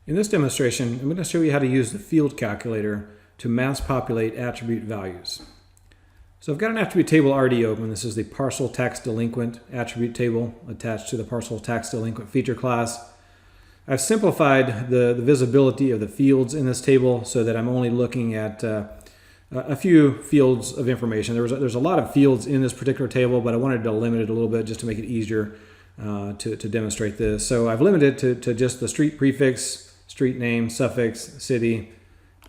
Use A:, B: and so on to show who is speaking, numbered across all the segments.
A: In this demonstration, I'm going to show you how to use the field calculator to mass populate attribute values. So I've got an attribute table already open. This is the parcel tax delinquent attribute table attached to the parcel tax delinquent feature class. I've simplified the visibility of the fields in this table so that I'm only looking at a few fields of information. There's a lot of fields in this particular table, but I wanted to limit it a little bit just to make it easier to demonstrate this. So I've limited it to just the street prefix, street name, suffix, city,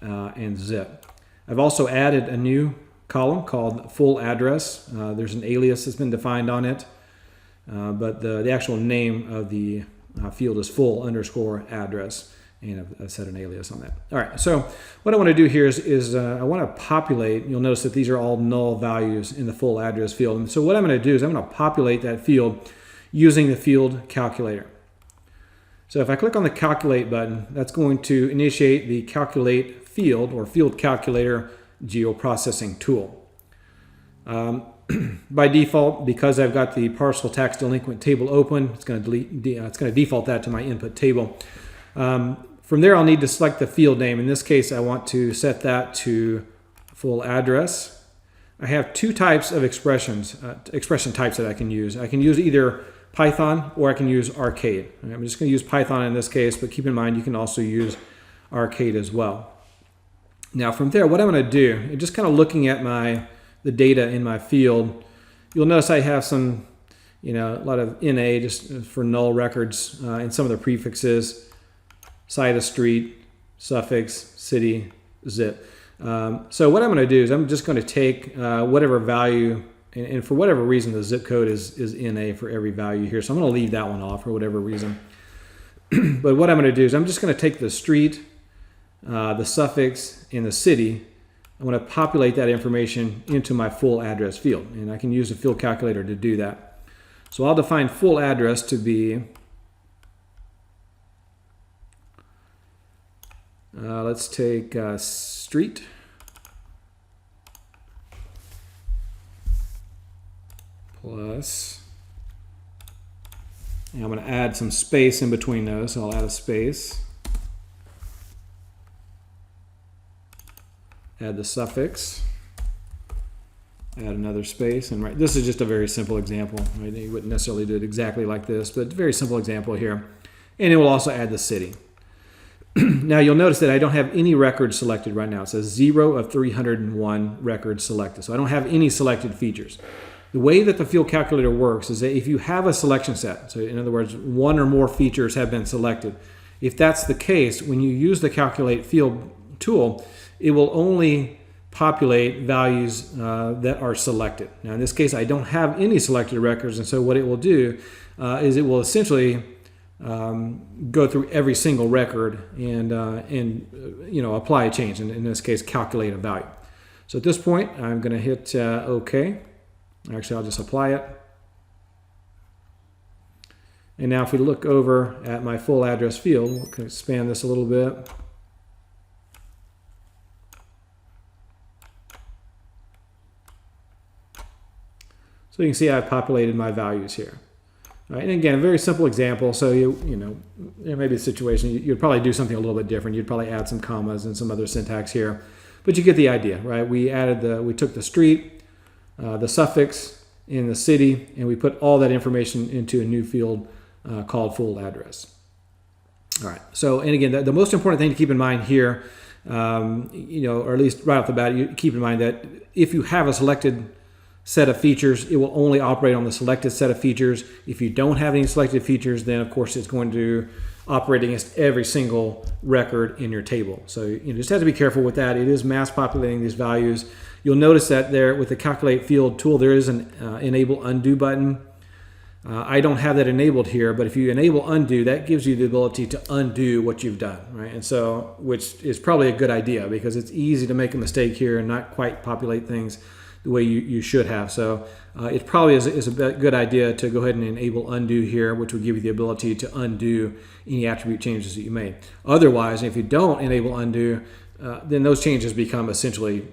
A: and zip. I've also added a new column called full address. There's an alias that's been defined on it, but the actual name of the field is full underscore address, and I've set an alias on that. All right, so what I want to do here is I want to populate. You'll notice that these are all null values in the full address field. And so what I'm going to do is I'm going to populate that field using the field calculator. So if I click on the calculate button, that's going to initiate the calculate field or field calculator geoprocessing tool. By default, because I've got the parcel tax delinquent table open, it's going to default that to my input table. From there, I'll need to select the field name. In this case, I want to set that to full address. I have two types of expression types that I can use. I can use either Python or I can use Arcade. I'm just going to use Python in this case, but keep in mind you can also use Arcade as well. Now from there, what I'm going to do, just kind of looking at the data in my field, you'll notice I have some, a lot of NA just for null records in some of the prefixes, side of street, suffix, city, zip. So what I'm going to do is I'm just going to take whatever value, and for whatever reason the zip code is NA for every value here. So I'm going to leave that one off for whatever reason. But what I'm going to do is I'm just going to take the street, the suffix, and the city. I'm going to populate that information into my full address field, and I can use the field calculator to do that. So I'll define full address to be, let's take street, plus, and I'm going to add some space in between those, so I'll add a space. Add the suffix, add another space, and right, this is just a very simple example. Right? You wouldn't necessarily do it exactly like this, but very simple example here. And it will also add the city. Now you'll notice that I don't have any records selected right now. It says 0 of 301 records selected. So I don't have any selected features. The way that the field calculator works is that if you have a selection set, so in other words, one or more features have been selected, if that's the case, when you use the calculate field tool, it will only populate values that are selected. Now in this case, I don't have any selected records, and so what it will do is it will essentially go through every single record and apply a change, and in this case, calculate a value. So at this point, I'm going to hit OK. Actually, I'll just apply it. And now if we look over at my full address field, we can expand this a little bit. So you can see I've populated my values here. All right, and again, a very simple example. So there may be a situation you'd probably do something a little bit different. You'd probably add some commas and some other syntax here, but you get the idea, right? We took the street, the suffix, and the city, and we put all that information into a new field called full address. All right. So, and again, the most important thing to keep in mind here, or at least right off the bat, you keep in mind that if you have a selected set of features, it will only operate on the selected set of features. If you don't have any selected features, then of course it's going to operate against every single record in your table. So you just have to be careful with that. It is mass populating these values. You'll notice that there with the calculate field tool, there is an enable undo button. I don't have that enabled here, but if you enable undo, that gives you the ability to undo what you've done, right? And so, which is probably a good idea because it's easy to make a mistake here and not quite populate things the way you should have. So it probably is a good idea to go ahead and enable undo here, which will give you the ability to undo any attribute changes that you made. Otherwise, if you don't enable undo, then those changes become essentially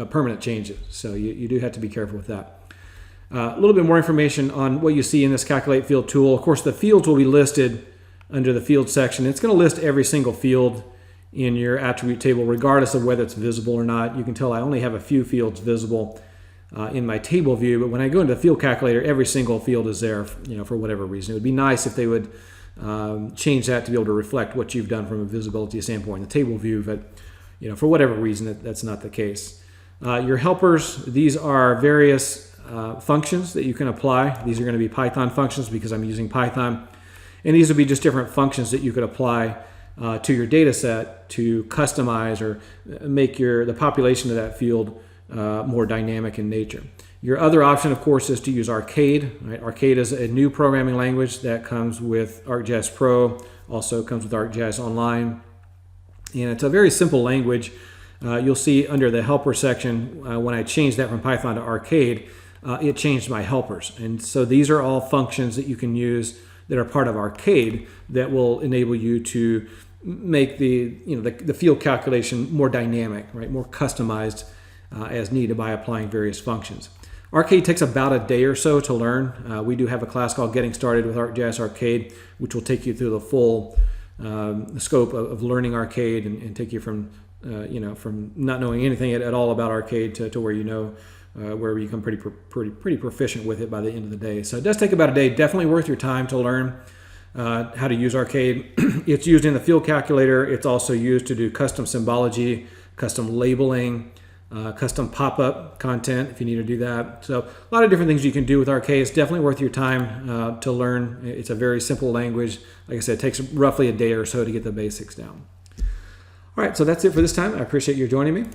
A: permanent changes. So you do have to be careful with that. A little bit more information on what you see in this calculate field tool. Of course, the fields will be listed under the field section. It's going to list every single field in your attribute table, regardless of whether it's visible or not. You can tell I only have a few fields visible in my table view, but when I go into the field calculator, every single field is there, for whatever reason. It would be nice if they would change that to be able to reflect what you've done from a visibility standpoint in the table view, but for whatever reason, that's not the case. Your helpers, these are various functions that you can apply. These are going to be Python functions because I'm using Python, and these would be just different functions that you could apply to your data set to customize or make the population of that field more dynamic in nature. Your other option, of course, is to use Arcade. Right? Arcade is a new programming language that comes with ArcGIS Pro, also comes with ArcGIS Online, and it's a very simple language. You'll see under the helper section, when I changed that from Python to Arcade, it changed my helpers. And so these are all functions that you can use that are part of Arcade that will enable you to make the field calculation more dynamic, right, more customized as needed by applying various functions. Arcade takes about a day or so to learn. We do have a class called Getting Started with ArcGIS Arcade, which will take you through the full scope of learning Arcade and take you from from not knowing anything at all about Arcade to where where you become pretty proficient with it by the end of the day. So it does take about a day. Definitely worth your time to learn how to use Arcade. It's used in the field calculator. It's also used to do custom symbology, custom labeling, custom pop-up content if you need to do that. So a lot of different things you can do with Arcade. It's definitely worth your time to learn. It's a very simple language. Like I said, it takes roughly a day or so to get the basics down. All right, so that's it for this time. I appreciate you joining me.